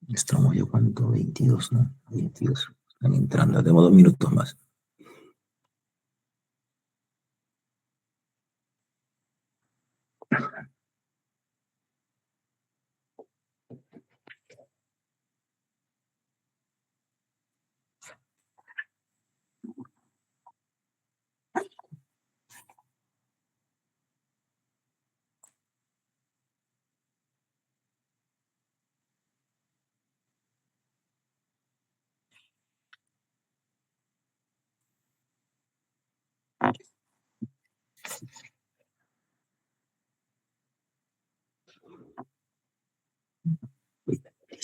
Estamos ya cuánto, 22, ¿no? 22. Están entrando, tenemos 2 minutos más.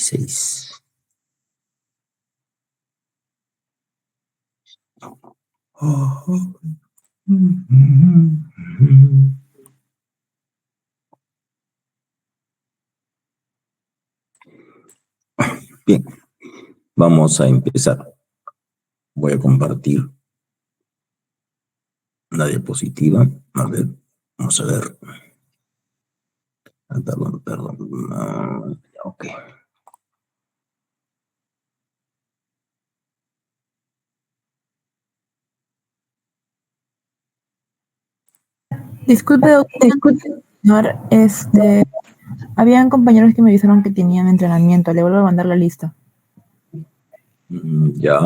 Seis. Bien, vamos a empezar. Voy a compartir la diapositiva. A ver, vamos a ver. Perdón. Ok. Disculpe, doctor, habían compañeros que me avisaron que tenían entrenamiento. Le vuelvo a mandar la lista. Ya.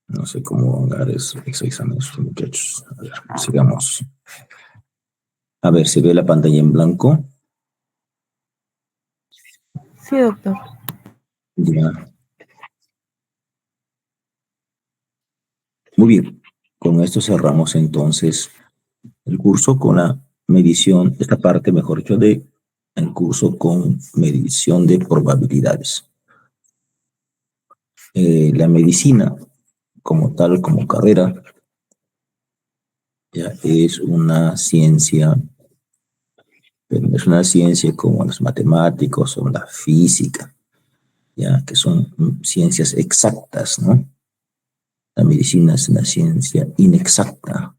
No sé cómo van a dar esos exámenes, muchachos. A ver, sigamos. A ver, ¿se ve la pantalla en blanco? Sí, doctor. Ya. Muy bien. Con esto cerramos entonces el curso con la medición, esta parte, mejor dicho, de el curso con medición de probabilidades. La medicina, como tal, como carrera, ya es una ciencia, pero no es una ciencia como los matemáticos o la física, ya que son ciencias exactas, ¿no? La medicina es una ciencia inexacta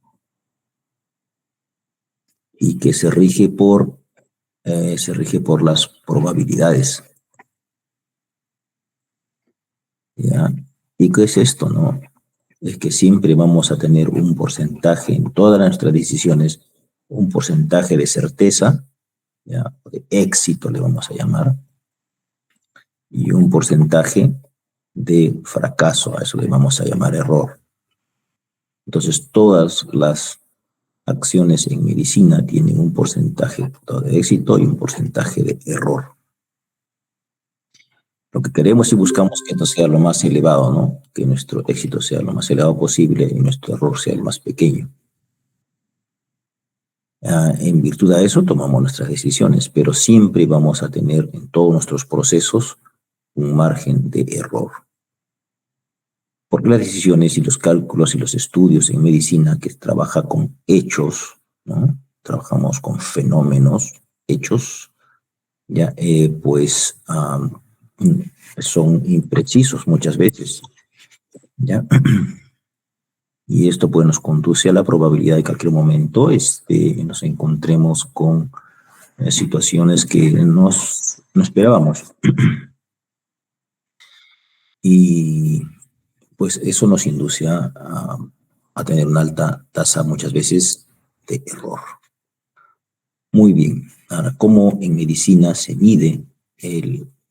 y que se rige por las probabilidades. ¿Ya? ¿Y qué es esto, no? Es que siempre vamos a tener un porcentaje en todas nuestras decisiones, un porcentaje de certeza, ¿ya? De éxito le vamos a llamar, y un porcentaje de fracaso, a eso le vamos a llamar error. Entonces, todas las acciones en medicina tienen un porcentaje de éxito y un porcentaje de error. Lo que queremos y buscamos que esto sea lo más elevado, ¿no? Que nuestro éxito sea lo más elevado posible y nuestro error sea el más pequeño. En virtud de eso tomamos nuestras decisiones, pero siempre vamos a tener en todos nuestros procesos un margen de error. Porque las decisiones y los cálculos y los estudios en medicina que trabaja con hechos, ¿no? Trabajamos con fenómenos, hechos, ya, pues son imprecisos muchas veces, ¿ya? Y esto pues nos conduce a la probabilidad de que en cualquier momento nos encontremos con situaciones que no esperábamos. Y pues eso nos induce a tener una alta tasa muchas veces de error. Muy bien. Ahora, ¿cómo en medicina se mide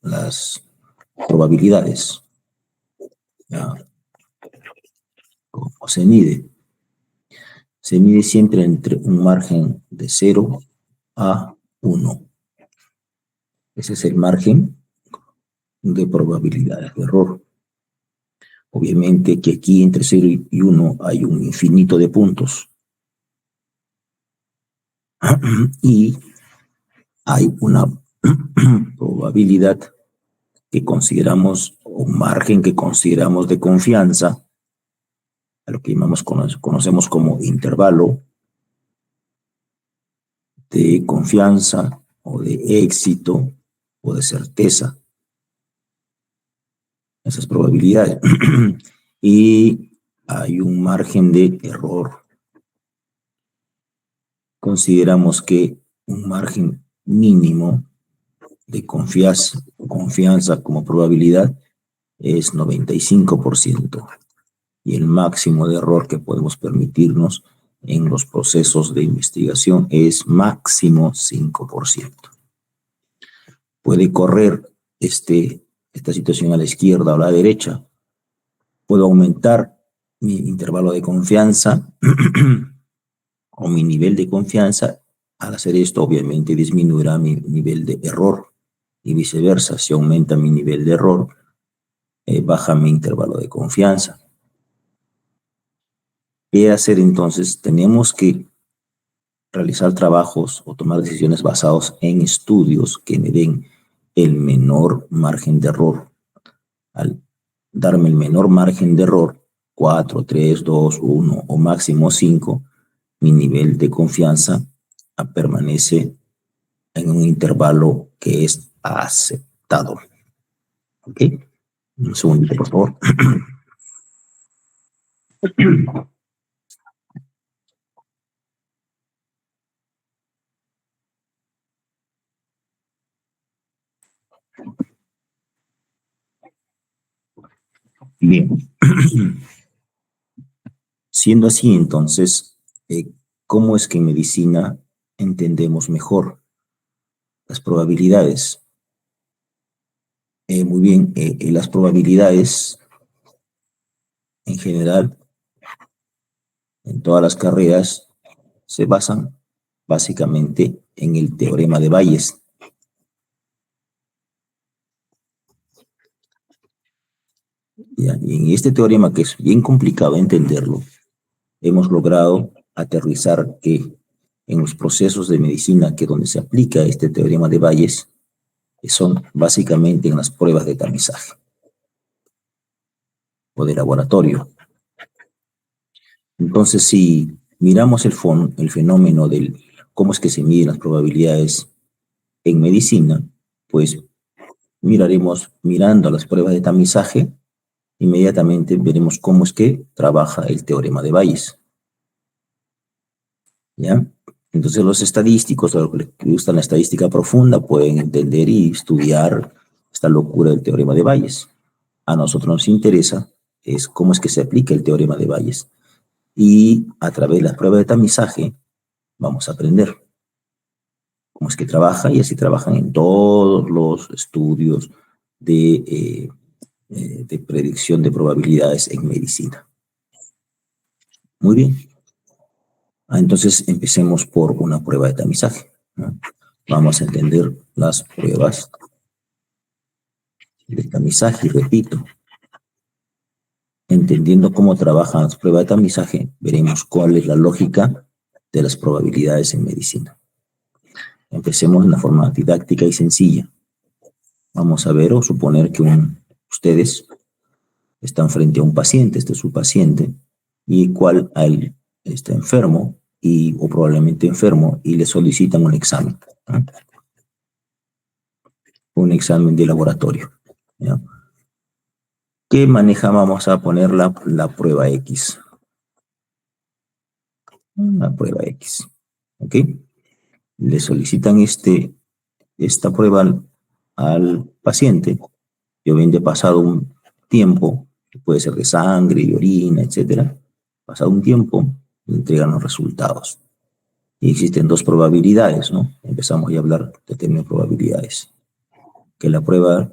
las probabilidades? ¿Ya? ¿Cómo se mide? Se mide siempre entre un margen de 0 a 1. Ese es el margen de probabilidades de error. Obviamente que aquí entre 0 y 1 hay un infinito de puntos. Y hay una probabilidad que consideramos, un margen que consideramos de confianza, a lo que conocemos como intervalo de confianza o de éxito o de certeza. esas probabilidades. Y hay un margen de error. Consideramos que un margen mínimo de confianza como probabilidad es 95%. Y el máximo de error que podemos permitirnos en los procesos de investigación es máximo 5%. Puede correr esta situación a la izquierda o a la derecha. Puedo aumentar mi intervalo de confianza o mi nivel de confianza. Al hacer esto, obviamente, disminuirá mi nivel de error. Y viceversa, si aumenta mi nivel de error, baja mi intervalo de confianza. ¿Qué hacer entonces? Tenemos que realizar trabajos o tomar decisiones basados en estudios que me den el menor margen de error. Al darme el menor margen de error, 4, 3, 2, 1 o máximo 5, mi nivel de confianza permanece en un intervalo que es aceptado. ¿Ok? Un segundito, por favor. Bien. Siendo así, entonces, ¿cómo es que en medicina entendemos mejor las probabilidades? Muy bien, las probabilidades en general, en todas las carreras, se basan básicamente en el teorema de Bayes. ¿Ya? Y en este teorema, que es bien complicado entenderlo, hemos logrado aterrizar que en los procesos de medicina que donde se aplica este teorema de Bayes son básicamente en las pruebas de tamizaje o de laboratorio. Entonces, si miramos el fenómeno del cómo es que se miden las probabilidades en medicina, pues mirando las pruebas de tamizaje, inmediatamente veremos cómo es que trabaja el teorema de Bayes. ¿Ya? Entonces los estadísticos, los que les gustan la estadística profunda, pueden entender y estudiar esta locura del teorema de Bayes. A nosotros nos interesa es cómo es que se aplica el teorema de Bayes. Y a través de las pruebas de tamizaje vamos a aprender cómo es que trabaja, y así trabajan en todos los estudios de predicción de probabilidades en medicina. Muy bien. Entonces empecemos por una prueba de tamizaje, ¿no? Vamos a entender las pruebas de tamizaje, y repito, entendiendo cómo trabajan las pruebas de tamizaje, veremos cuál es la lógica de las probabilidades en medicina. Empecemos de una forma didáctica y sencilla. Vamos a ver o suponer que ustedes están frente a un paciente, este es su paciente, y cual a él está enfermo o probablemente enfermo, y le solicitan un examen, ¿no? Un examen de laboratorio, ¿no? ¿Qué maneja? Vamos a poner la prueba X. La prueba X. ¿Ok? Le solicitan esta prueba al paciente, y obviamente pasado un tiempo, que puede ser de sangre, de orina, etcétera, pasado un tiempo, le entregan los resultados. Y existen dos probabilidades, ¿no? Empezamos ya a hablar de términos de probabilidades. Que la prueba,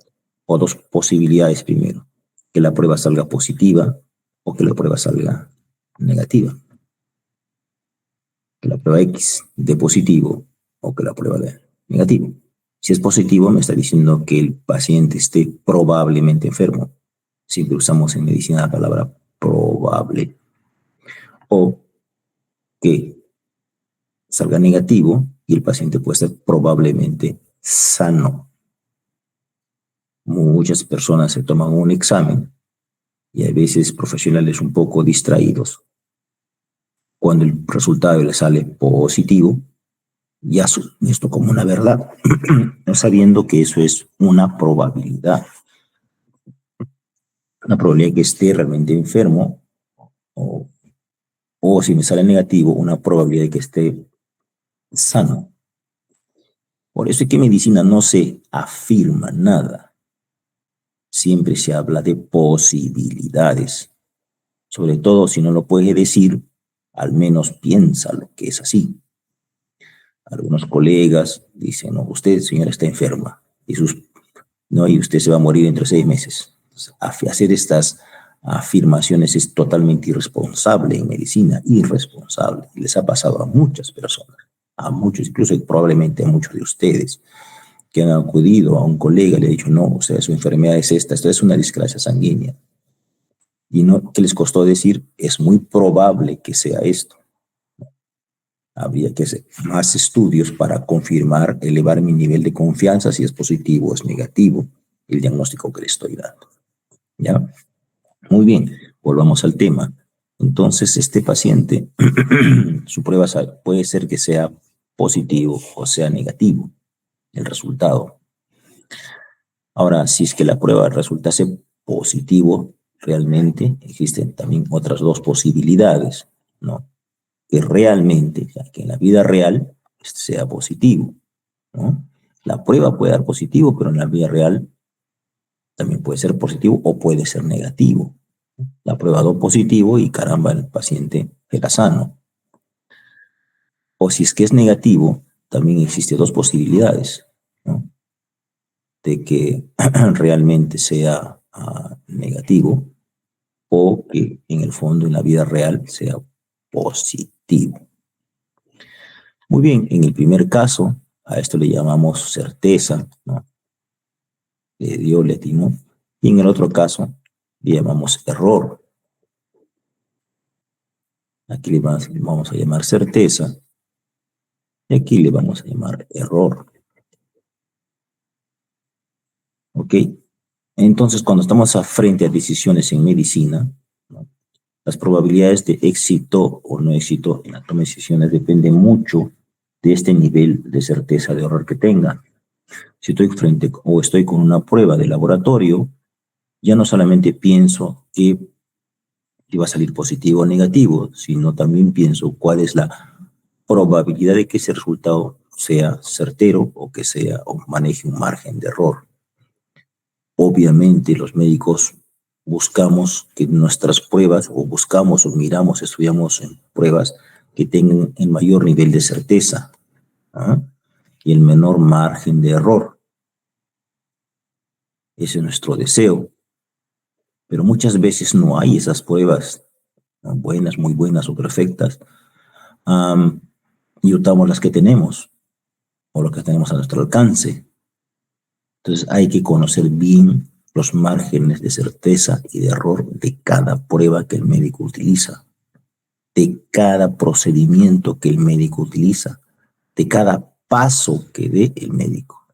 o dos posibilidades primero, que la prueba salga positiva o que la prueba salga negativa. Que la prueba X dé positivo o que la prueba dé negativo. Si es positivo, me está diciendo que el paciente esté probablemente enfermo. Siempre usamos en medicina la palabra probable. O que salga negativo y el paciente puede ser probablemente sano. Muchas personas se toman un examen y a veces profesionales un poco distraídos. Cuando el resultado le sale positivo, ya asumen esto como una verdad, no sabiendo que eso es una probabilidad. una probabilidad que esté realmente enfermo, o, o si me sale negativo, una probabilidad de que esté sano. Por eso es que en medicina no se afirma nada. Siempre se habla de posibilidades. Sobre todo si no lo puedes decir, al menos piensa lo que es así. Algunos colegas dicen, no, usted, señora, está enferma y usted se va a morir dentro de 6 meses. Entonces, hacer estas afirmaciones es totalmente irresponsable en medicina, irresponsable. Y les ha pasado a muchas personas, a muchos, incluso probablemente a muchos de ustedes, que han acudido a un colega y le han dicho, no, o sea, su enfermedad es esta es una discrasia sanguínea. Y no, ¿qué les costó decir? Es muy probable que sea esto. Habría que hacer más estudios para confirmar, elevar mi nivel de confianza si es positivo o es negativo el diagnóstico que le estoy dando. ¿Ya? Muy bien, volvamos al tema. Entonces, este paciente, su prueba puede ser que sea positivo o sea negativo el resultado. Ahora, si es que la prueba resultase positivo, realmente existen también otras dos posibilidades, ¿no? Que realmente, o sea, que en la vida real sea positivo, ¿no? La prueba puede dar positivo, pero en la vida real también puede ser positivo o puede ser negativo. La prueba dio positivo y caramba, el paciente era sano. O si es que es negativo, también existen dos posibilidades, ¿no? De que realmente sea negativo o que en el fondo en la vida real sea positivo. Muy bien, en el primer caso, a esto le llamamos certeza, ¿no? Le dio, le atinó. Y en el otro caso, le llamamos error. Aquí le vamos a llamar certeza y aquí le vamos a llamar error. ¿Ok? Entonces, cuando estamos frente a decisiones en medicina, ¿no? Las probabilidades de éxito o no éxito en la toma de decisiones dependen mucho de este nivel de certeza de error que tenga. Si estoy frente o estoy con una prueba de laboratorio, ya no solamente pienso que va a salir positivo o negativo, sino también pienso cuál es la probabilidad de que ese resultado sea certero o que sea o maneje un margen de error. Obviamente los médicos buscamos que nuestras pruebas o buscamos o miramos, estudiamos en pruebas que tengan el mayor nivel de certeza, ¿ah? Y el menor margen de error. Ese es nuestro deseo. Pero muchas veces no hay esas pruebas, ¿no? Buenas, muy buenas o perfectas. Y usamos las que tenemos o lo que tenemos a nuestro alcance. Entonces hay que conocer bien los márgenes de certeza y de error de cada prueba que el médico utiliza, de cada procedimiento que el médico utiliza, de cada paso que dé el médico,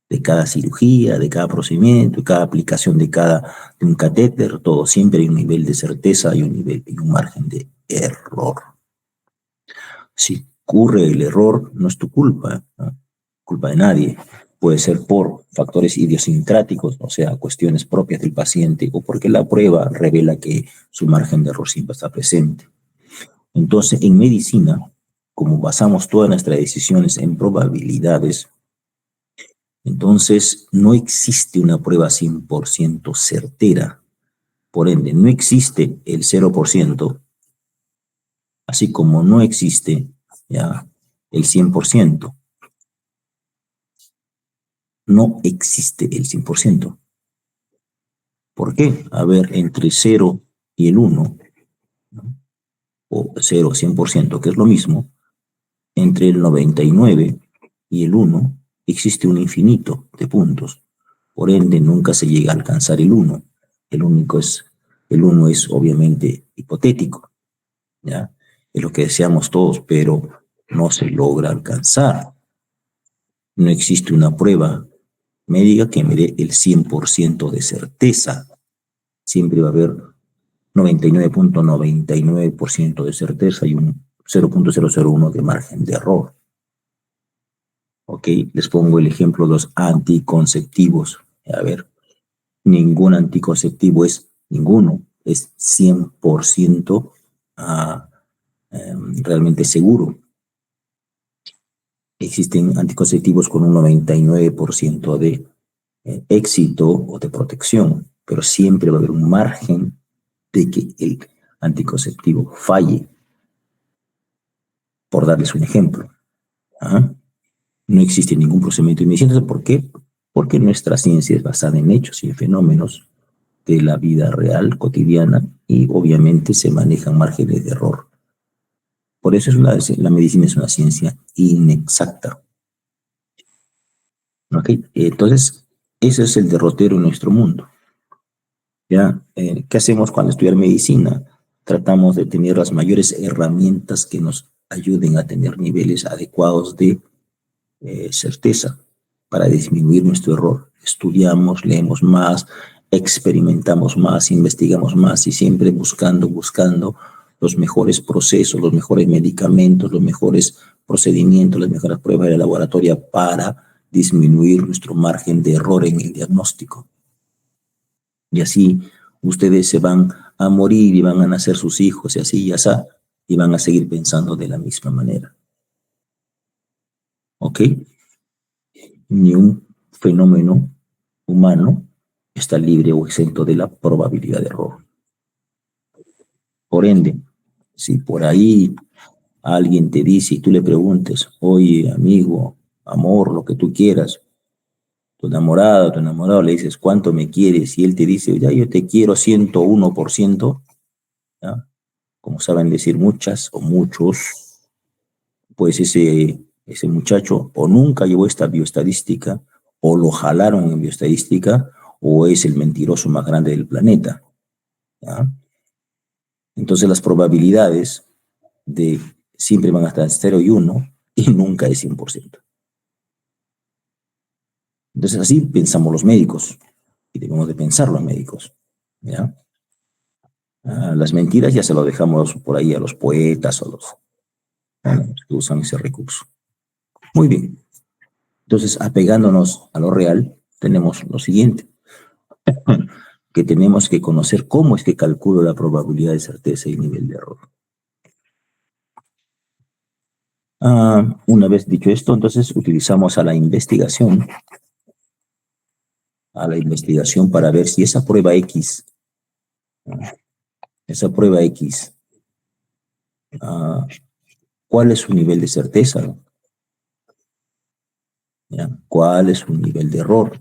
de cada cirugía, de cada procedimiento, de cada aplicación de un catéter, todo. Siempre hay un nivel de certeza y un margen de error. Si ocurre el error, no es tu culpa, ¿no? Culpa de nadie. Puede ser por factores idiosincráticos, o sea, cuestiones propias del paciente, o porque la prueba revela que su margen de error siempre está presente. Entonces, en medicina, como basamos todas nuestras decisiones en probabilidades, entonces no existe una prueba 100% certera. Por ende, no existe el 0%, así como no existe ya el 100%. No existe el 100%. ¿Por qué? A ver, entre 0 y el 1, ¿no? O 0, 100%, que es lo mismo, entre el 99 y el 1 existe un infinito de puntos. Por ende, nunca se llega a alcanzar el 1. El 1 es obviamente hipotético, ¿ya? Es lo que deseamos todos, pero no se logra alcanzar. No existe una prueba médica que me dé el 100% de certeza. Siempre va a haber 99.99% de certeza y un 0.001 de margen de error. Ok, les pongo el ejemplo de los anticonceptivos. A ver, Ningún anticonceptivo es ninguno, es 100% realmente seguro. Existen anticonceptivos con un 99% de éxito o de protección, pero siempre va a haber un margen de que el anticonceptivo falle. Por darles un ejemplo, ¿ah? No existe ningún procedimiento de medicina. ¿Por qué? Porque nuestra ciencia es basada en hechos y en fenómenos de la vida real, cotidiana, y obviamente se manejan márgenes de error. Por eso la medicina es una ciencia inexacta. ¿Okay? Entonces, ese es el derrotero en nuestro mundo. ¿Ya? ¿Qué hacemos cuando estudiar medicina? Tratamos de tener las mayores herramientas que nos ayuden a tener niveles adecuados de certeza para disminuir nuestro error. Estudiamos, leemos más, experimentamos más, investigamos más y siempre buscando los mejores procesos, los mejores medicamentos, los mejores procedimientos, las mejores pruebas de laboratorio para disminuir nuestro margen de error en el diagnóstico. Y así ustedes se van a morir y van a nacer sus hijos y así y así, y van a seguir pensando de la misma manera. ¿Ok? Ni un fenómeno humano está libre o exento de la probabilidad de error. Por ende, si por ahí alguien te dice y tú le preguntes, oye, amigo, amor, lo que tú quieras, tu enamorado, le dices, ¿cuánto me quieres? Y él te dice, ya, yo te quiero 101%, ¿ya? Como saben decir muchas o muchos, pues ese muchacho o nunca llevó esta bioestadística, o lo jalaron en bioestadística, o es el mentiroso más grande del planeta, ¿ya? Entonces las probabilidades de siempre van a estar 0 y 1 y nunca es 100%. Entonces así pensamos los médicos y debemos de pensar los médicos, ¿ya? Las mentiras ya se lo dejamos por ahí a los poetas o los que usan ese recurso. Muy bien. Entonces, apegándonos a lo real, tenemos lo siguiente, que tenemos que conocer cómo es que calculo la probabilidad de certeza y nivel de error. Una vez dicho esto, entonces utilizamos a la investigación para ver si esa prueba X, ¿cuál es su nivel de certeza? ¿Ya? ¿Cuál es su nivel de error?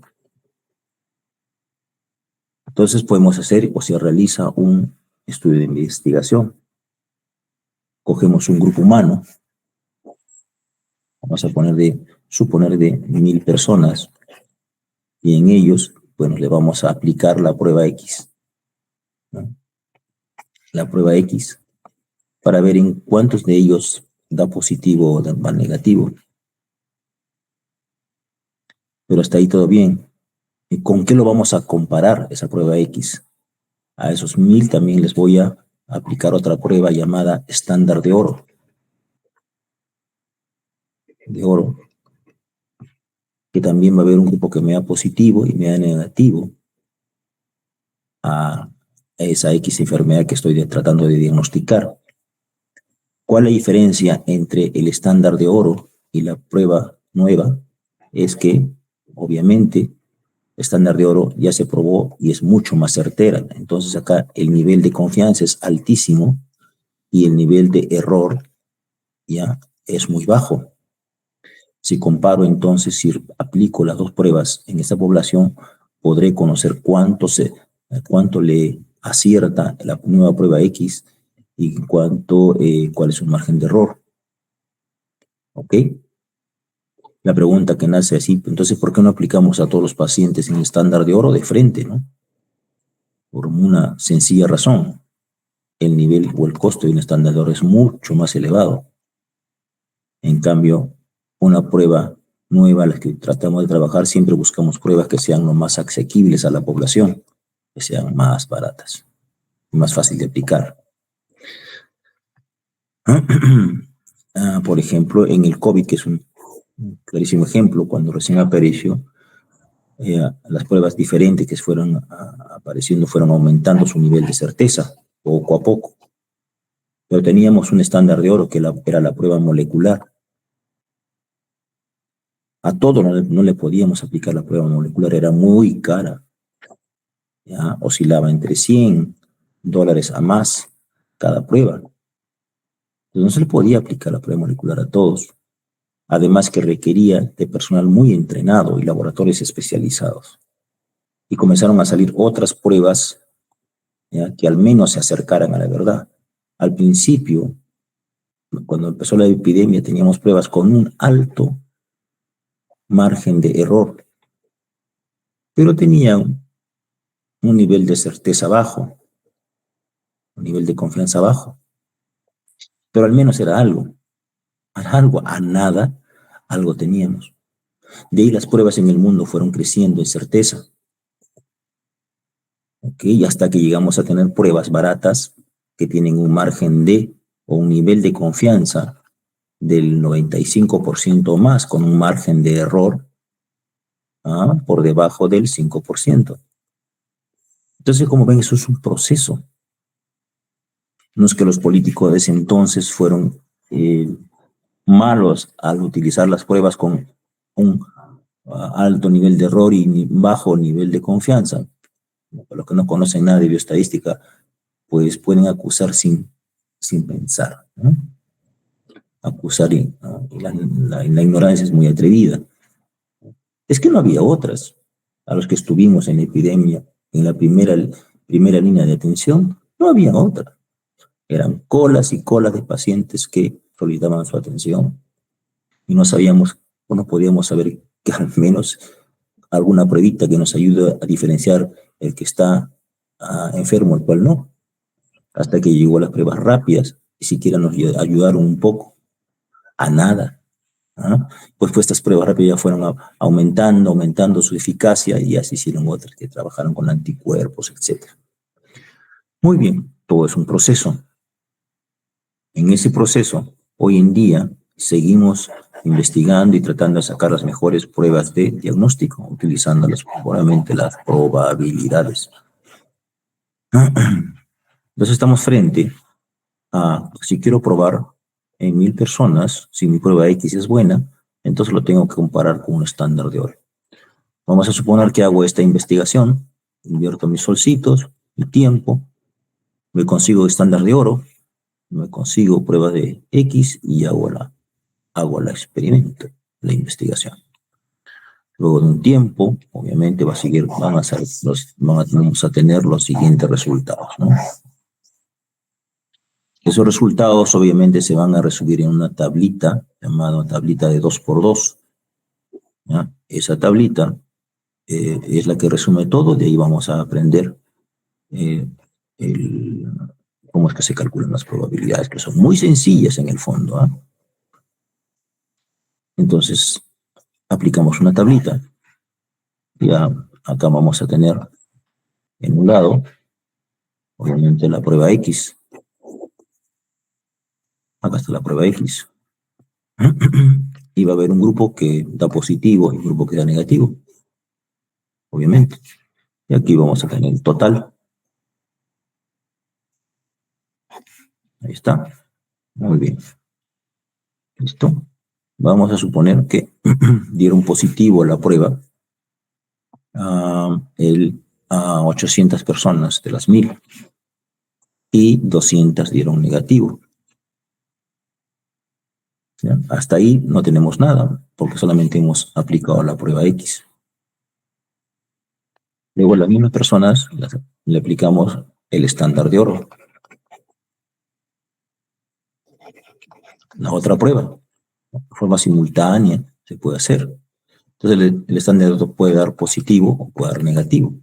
Entonces podemos hacer o se realiza un estudio de investigación. Cogemos un grupo humano, vamos a suponer de 1000 personas, y en ellos, bueno, le vamos a aplicar la prueba X, ¿no? La prueba X, para ver en cuántos de ellos da positivo o da negativo. Pero hasta ahí todo bien. ¿Y con qué lo vamos a comparar esa prueba X? A esos 1000 también les voy a aplicar otra prueba llamada estándar de oro. Que también va a haber un grupo que me da positivo y me da negativo a esa X enfermedad que estoy tratando de diagnosticar. ¿Cuál es la diferencia entre el estándar de oro y la prueba nueva? Es que, obviamente, el estándar de oro ya se probó y es mucho más certera. Entonces acá el nivel de confianza es altísimo y el nivel de error ya es muy bajo. Si comparo entonces, si aplico las dos pruebas en esta población, podré conocer cuánto le acierta la nueva prueba X y cuál es su margen de error. ¿Ok? La pregunta que nace así, entonces, ¿por qué no aplicamos a todos los pacientes en el estándar de oro de frente, no? Por una sencilla razón. El nivel o el costo de un estándar de oro es mucho más elevado. En cambio, una prueba nueva, las que tratamos de trabajar, siempre buscamos pruebas que sean lo más asequibles a la población, que sean más baratas, más fácil de aplicar. Por ejemplo, en el COVID, que es un clarísimo ejemplo, cuando recién apareció, las pruebas diferentes que fueron apareciendo fueron aumentando su nivel de certeza poco a poco. Pero teníamos un estándar de oro que era la prueba molecular. A todo no le podíamos aplicar la prueba molecular, era muy cara. ¿Ya? Oscilaba entre $100 a más cada prueba. Entonces no se le podía aplicar la prueba molecular a todos. Además que requería de personal muy entrenado y laboratorios especializados. Y comenzaron a salir otras pruebas, ¿ya?, que al menos se acercaran a la verdad. Al principio, cuando empezó la epidemia, teníamos pruebas con un alto margen de error, pero tenían un nivel de certeza bajo, un nivel de confianza bajo, pero al menos era algo, a nada, algo teníamos. De ahí las pruebas en el mundo fueron creciendo en certeza, ¿ok? Y hasta que llegamos a tener pruebas baratas que tienen un margen o un nivel de confianza del 95% más, con un margen de error por debajo del 5%. Entonces, como ven, eso es un proceso. No es que los políticos de ese entonces fueron malos al utilizar las pruebas con un alto nivel de error y bajo nivel de confianza. Para los que no conocen nada de bioestadística, pues pueden acusar sin pensar, ¿no? Acusar, ¿no? La ignorancia es muy atrevida. Es que no había otras. A los que estuvimos en la epidemia, en la primera línea de atención, no había otra. Eran colas y colas de pacientes que solicitaban su atención. Y no sabíamos, o no podíamos saber que al menos alguna pruebita que nos ayude a diferenciar el que está enfermo, el cual no. Hasta que llegó las pruebas rápidas, y siquiera nos ayudaron un poco. A nada. Pues estas pruebas rápidas ya fueron aumentando su eficacia, y ya se hicieron otras que trabajaron con anticuerpos, etc. Muy bien, todo es un proceso. En ese proceso, hoy en día, seguimos investigando y tratando de sacar las mejores pruebas de diagnóstico, utilizando obviamente las probabilidades. Entonces estamos frente a, si quiero probar en 1000 personas, si mi prueba X es buena, entonces lo tengo que comparar con un estándar de oro. Vamos a suponer que hago esta investigación, invierto mis solcitos, mi tiempo, me consigo estándar de oro, me consigo prueba de X y hago el experimento, la investigación. Luego de un tiempo, obviamente vamos a tener los siguientes resultados, ¿no? Esos resultados obviamente se van a resumir en una tablita llamada tablita de 2x2. ¿Ya? Esa tablita es la que resume todo. De ahí vamos a aprender cómo es que se calculan las probabilidades, que son muy sencillas en el fondo. Entonces, aplicamos una tablita. Ya acá vamos a tener en un lado, obviamente, la prueba X. Acá está la prueba X. Y va a haber un grupo que da positivo y un grupo que da negativo, obviamente. Y aquí vamos a tener el total. Ahí está. Muy bien. ¿Listo? Vamos a suponer que dieron positivo la prueba a 800 personas de las 1000 y 200 dieron negativo. ¿Ya? Hasta ahí no tenemos nada, porque solamente hemos aplicado la prueba X. Luego a las mismas personas le aplicamos el estándar de oro. La otra prueba, de forma simultánea, se puede hacer. Entonces el estándar de oro puede dar positivo o puede dar negativo.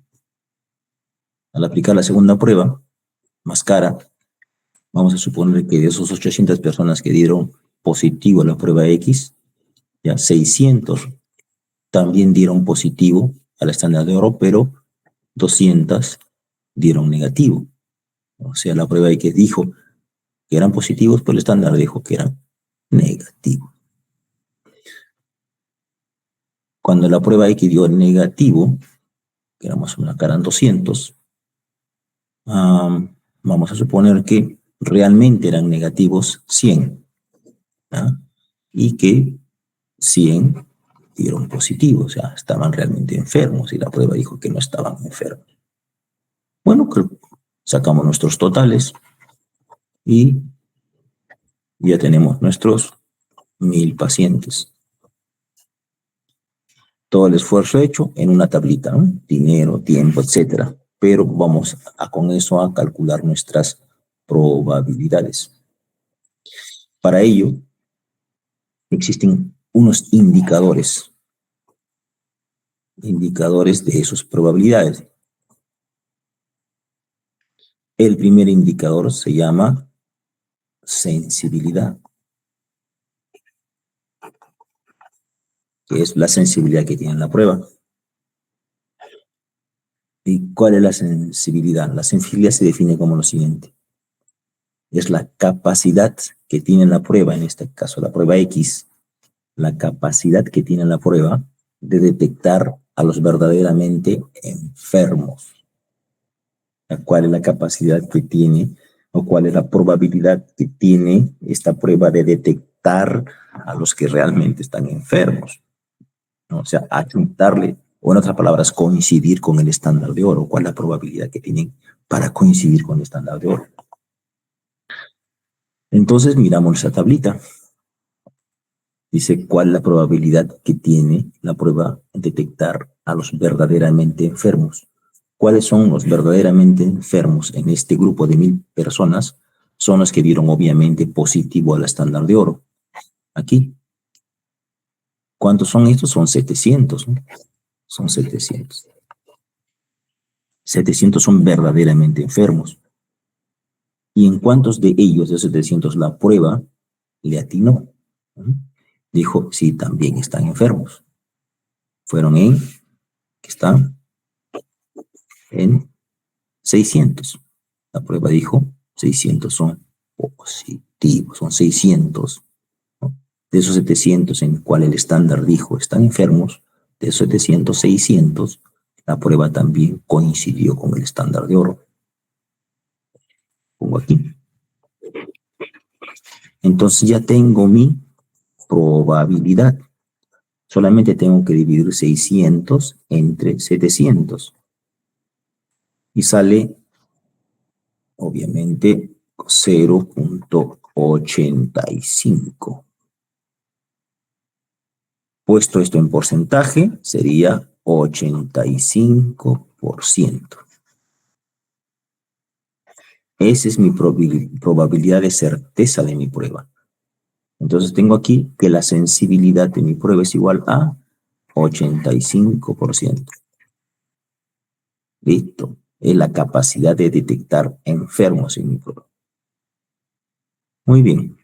Al aplicar la segunda prueba, más cara, vamos a suponer que de esos 800 personas que dieron positivo a la prueba X, ya 600 también dieron positivo al estándar de oro, pero 200 dieron negativo. O sea, la prueba X dijo que eran positivos, pero el estándar dijo que eran negativos. Cuando la prueba X dio negativo, que era más o menos acá eran 200, vamos a suponer que realmente eran negativos 100, ¿ah? Y que 100 dieron positivo, o sea, estaban realmente enfermos y la prueba dijo que no estaban enfermos. Bueno, sacamos nuestros totales y ya tenemos nuestros 1000 pacientes. Todo el esfuerzo hecho en una tablita, ¿no? Dinero, tiempo, etcétera. Pero vamos con eso a calcular nuestras probabilidades. Para ello, existen unos indicadores de esas probabilidades. El primer indicador se llama sensibilidad, que es la sensibilidad que tiene la prueba. ¿Y cuál es la sensibilidad? La sensibilidad se define como lo siguiente. Es la capacidad que tiene la prueba, en este caso la prueba X, la capacidad que tiene la prueba de detectar a los verdaderamente enfermos. ¿Cuál es la capacidad que tiene o cuál es la probabilidad que tiene esta prueba de detectar a los que realmente están enfermos? ¿No? O sea, achuntarle, o en otras palabras, coincidir con el estándar de oro. ¿Cuál es la probabilidad que tienen para coincidir con el estándar de oro? Entonces miramos esa tablita. Dice cuál es la probabilidad que tiene la prueba de detectar a los verdaderamente enfermos. ¿Cuáles son los verdaderamente enfermos en este grupo de 1000 personas? Son los que dieron obviamente positivo al estándar de oro. Aquí. ¿Cuántos son estos? Son 700, ¿no? Son 700. 700 son verdaderamente enfermos. ¿Y en cuántos de ellos, de 700, la prueba le atinó? Dijo, sí, también están enfermos. Fueron que están en 600. La prueba dijo, 600 son positivos, son 600. ¿No? De esos 700 en cual el estándar dijo están enfermos, de esos 700, 600, la prueba también coincidió con el estándar de oro. Pongo aquí. Entonces ya tengo mi probabilidad. Solamente tengo que dividir 600 entre 700. Y sale, obviamente, 0.85. Puesto esto en porcentaje, sería 85%. Esa es mi probabilidad de certeza de mi prueba. Entonces tengo aquí que la sensibilidad de mi prueba es igual a 85%. Listo. Es la capacidad de detectar enfermos en mi prueba. Muy bien.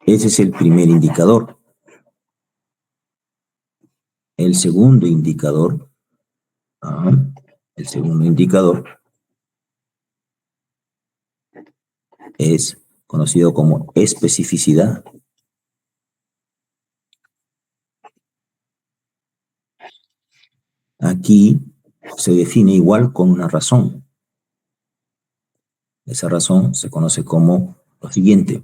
Ese es el primer indicador. El segundo indicador, es conocido como especificidad. Aquí se define igual con una razón. Esa razón se conoce como lo siguiente.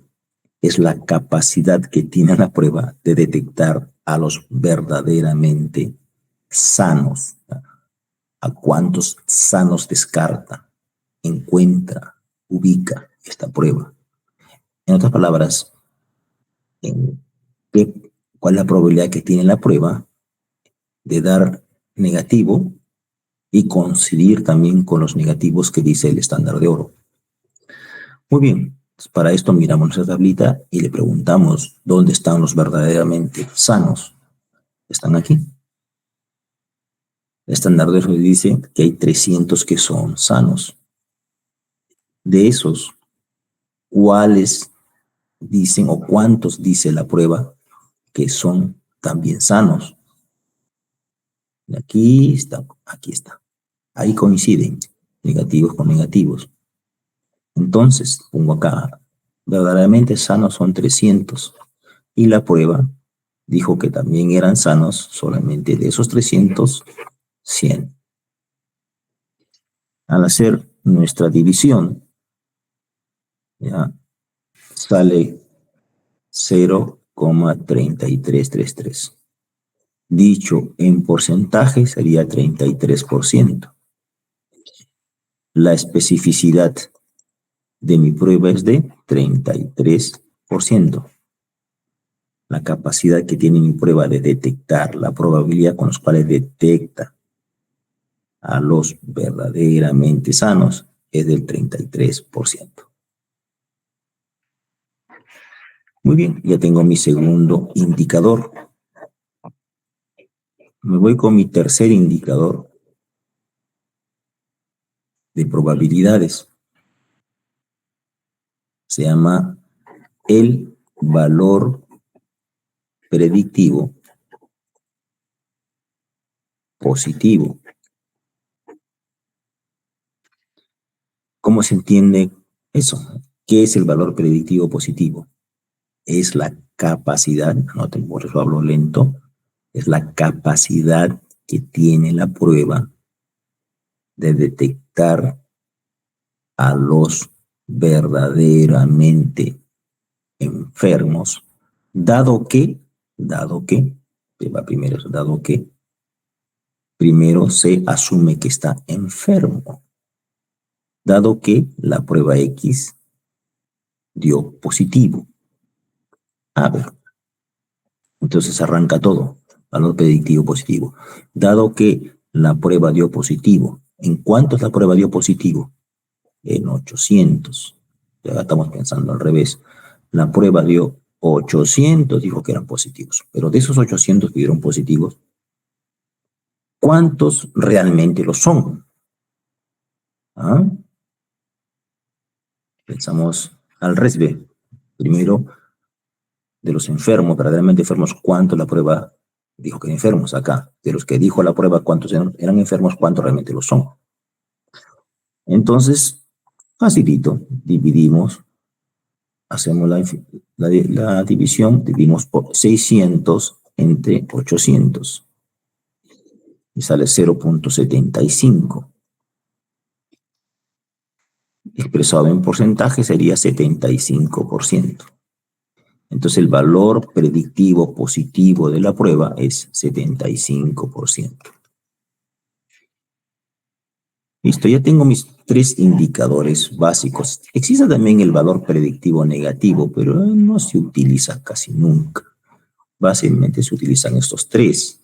Es la capacidad que tiene la prueba de detectar a los verdaderamente sanos. ¿A cuántos sanos descarta, encuentra, ubica esta prueba? En otras palabras, ¿cuál es la probabilidad que tiene la prueba de dar negativo y coincidir también con los negativos que dice el estándar de oro? Muy bien, para esto miramos nuestra tablita y le preguntamos dónde están los verdaderamente sanos. Están aquí. El estándar de oro dice que hay 300 que son sanos. De esos, ¿cuáles dicen o cuántos dice la prueba que son también sanos? Aquí está, aquí está. Ahí coinciden negativos con negativos. Entonces, pongo acá, verdaderamente sanos son 300. Y la prueba dijo que también eran sanos, solamente de esos 300, 100. Al hacer nuestra división, ya sale 0,3333. Dicho en porcentaje sería 33%. La especificidad de mi prueba es de 33%. La capacidad que tiene mi prueba de detectar, la probabilidad con la cual detecta a los verdaderamente sanos es del 33%. Muy bien, ya tengo mi segundo indicador. Me voy con mi tercer indicador de probabilidades. Se llama el valor predictivo positivo. ¿Cómo se entiende eso? ¿Qué es el valor predictivo positivo? Es la capacidad, noten, por eso hablo lento, es la capacidad que tiene la prueba de detectar a los verdaderamente enfermos, dado que, va primero, dado que primero se asume que está enfermo, dado que la prueba X dio positivo. A ver, entonces arranca todo, valor predictivo positivo. Dado que la prueba dio positivo, ¿en cuántos la prueba dio positivo? En 800. Ya estamos pensando al revés. La prueba dio 800, dijo que eran positivos. Pero de esos 800 que dieron positivos, ¿cuántos realmente lo son? ¿Ah? Pensamos al revés. Primero, de los enfermos, verdaderamente enfermos, ¿cuántos la prueba dijo que eran enfermos? Acá, de los que dijo la prueba cuántos eran enfermos, ¿cuántos realmente lo son? Entonces, facilito, dividimos, hacemos la división, dividimos por 600 entre 800 y sale 0,75. Expresado en porcentaje sería 75%. Entonces el valor predictivo positivo de la prueba es 75%. Listo, ya tengo mis 3 indicadores básicos. Existe también el valor predictivo negativo, pero no se utiliza casi nunca. Básicamente se utilizan estos 3.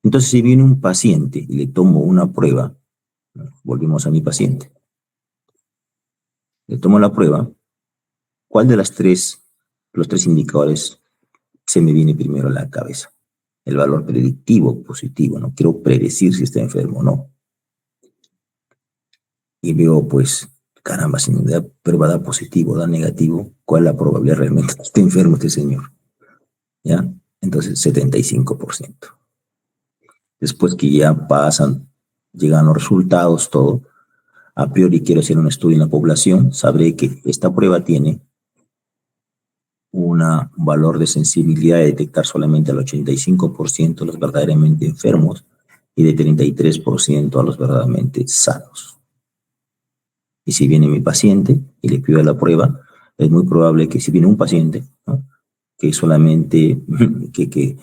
Entonces, si viene un paciente y le tomo una prueba, volvemos a mi paciente, le tomo la prueba, ¿cuál de los 3 indicadores se me viene primero a la cabeza? El valor predictivo positivo, no quiero predecir si está enfermo o no. Y veo, pues, caramba, si me da prueba da positivo, da negativo, ¿cuál es la probabilidad realmente que esté enfermo este señor? ¿Ya? Entonces, 75%. Después que ya pasan, llegan los resultados, todo, a priori quiero hacer un estudio en la población, sabré que esta prueba tiene un valor de sensibilidad de detectar solamente al 85% a los verdaderamente enfermos y de 33% a los verdaderamente sanos. Y si viene mi paciente y le pido la prueba, es muy probable que si viene un paciente, ¿no?, que solamente que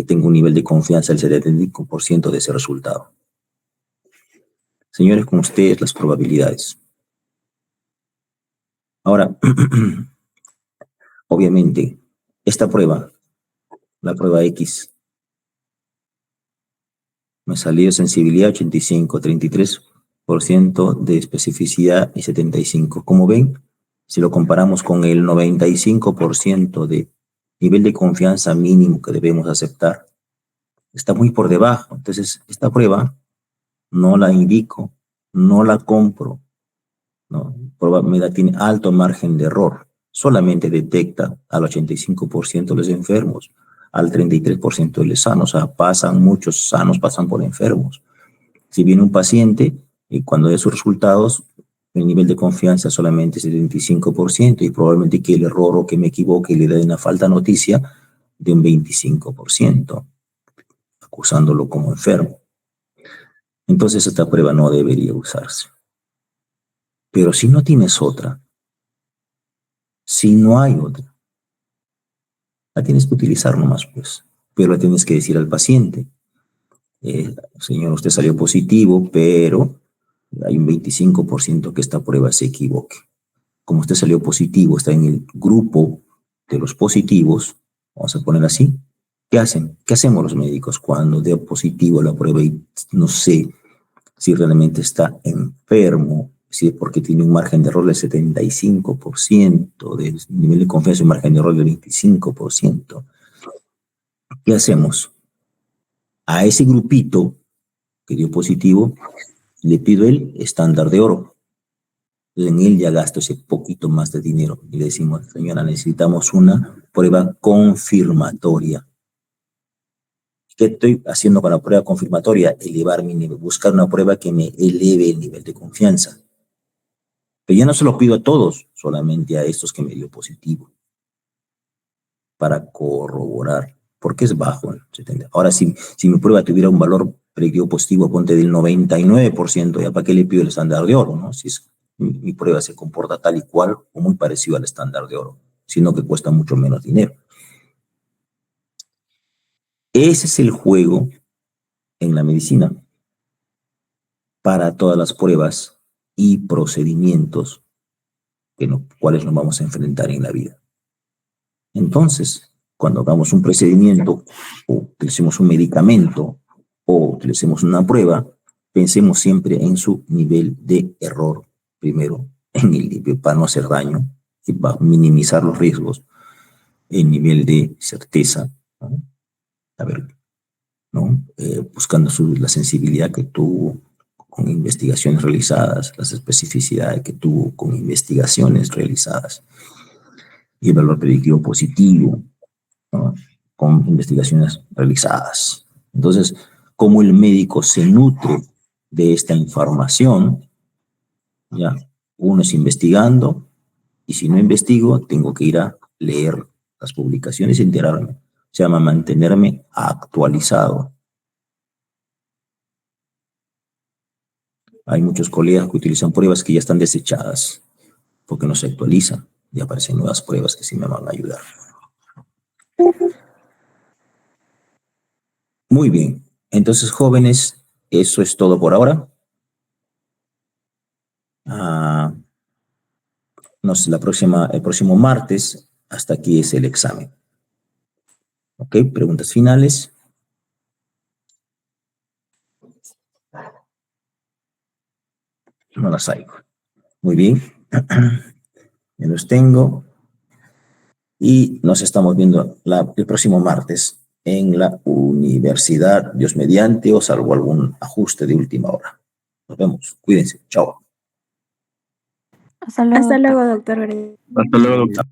tenga un nivel de confianza del 75% de ese resultado. Señores, con ustedes las probabilidades. Ahora, obviamente, esta prueba, la prueba X, me salió sensibilidad 85, 33% de especificidad y 75. Como ven, si lo comparamos con el 95% de nivel de confianza mínimo que debemos aceptar, está muy por debajo. Entonces, esta prueba no la indico, no la compro, ¿no? Probabilidad tiene alto margen de error. Solamente detecta al 85% de los enfermos, al 33% de los sanos. O sea, muchos sanos pasan por enfermos. Si viene un paciente y cuando dé sus resultados, el nivel de confianza solamente es 75% y probablemente que el error o que me equivoque le dé una falta noticia de un 25%, acusándolo como enfermo. Entonces esta prueba no debería usarse. Pero si no tienes otra, si no hay otra, la tienes que utilizar nomás, pues. Pero la tienes que decir al paciente, señor, usted salió positivo, pero hay un 25% que esta prueba se equivoque. Como usted salió positivo, está en el grupo de los positivos, vamos a poner así, ¿qué hacen? ¿Qué hacemos los médicos cuando dé positivo la prueba y no sé si realmente está enfermo? Si es porque tiene un margen de error del 75%, del nivel de confianza y un margen de error del 25%. ¿Qué hacemos? A ese grupito que dio positivo, le pido el estándar de oro. En él ya gasto ese poquito más de dinero y le decimos, señora, necesitamos una prueba confirmatoria. ¿Qué estoy haciendo con la prueba confirmatoria? Elevar mi nivel, buscar una prueba que me eleve el nivel de confianza. Pero ya no se lo pido a todos, solamente a estos que me dio positivo, para corroborar, porque es bajo el 70. Ahora, si mi prueba tuviera un valor predictivo positivo, ponte del 99%, ¿ya para qué le pido el estándar de oro, no? Si es, mi prueba se comporta tal y cual o muy parecido al estándar de oro, sino que cuesta mucho menos dinero. Ese es el juego en la medicina para todas las pruebas y procedimientos cuales nos vamos a enfrentar en la vida. Entonces, cuando hagamos un procedimiento o utilicemos un medicamento o utilicemos una prueba, pensemos siempre en su nivel de error primero, en el nivel para no hacer daño y para minimizar los riesgos, el nivel de certeza, ¿no? A ver, ¿no? Buscando la sensibilidad que tuvo con investigaciones realizadas, las especificidades que tuvo con investigaciones realizadas y el valor predictivo positivo, ¿no? Con investigaciones realizadas. Entonces, como el médico se nutre de esta información, ya, uno es investigando, y si no investigo, tengo que ir a leer las publicaciones y enterarme. Se llama mantenerme actualizado. Hay muchos colegas que utilizan pruebas que ya están desechadas porque no se actualizan y aparecen nuevas pruebas que sí me van a ayudar. Muy bien. Entonces, jóvenes, eso es todo por ahora. No sé, el próximo martes, hasta aquí es el examen. ¿Ok? Preguntas finales. No las hay. Muy bien. Ya los tengo. Y nos estamos viendo el próximo martes en la universidad, Dios mediante, o salvo algún ajuste de última hora. Nos vemos. Cuídense. Chao. Hasta luego. Hasta luego, doctor. Hasta luego, doctor.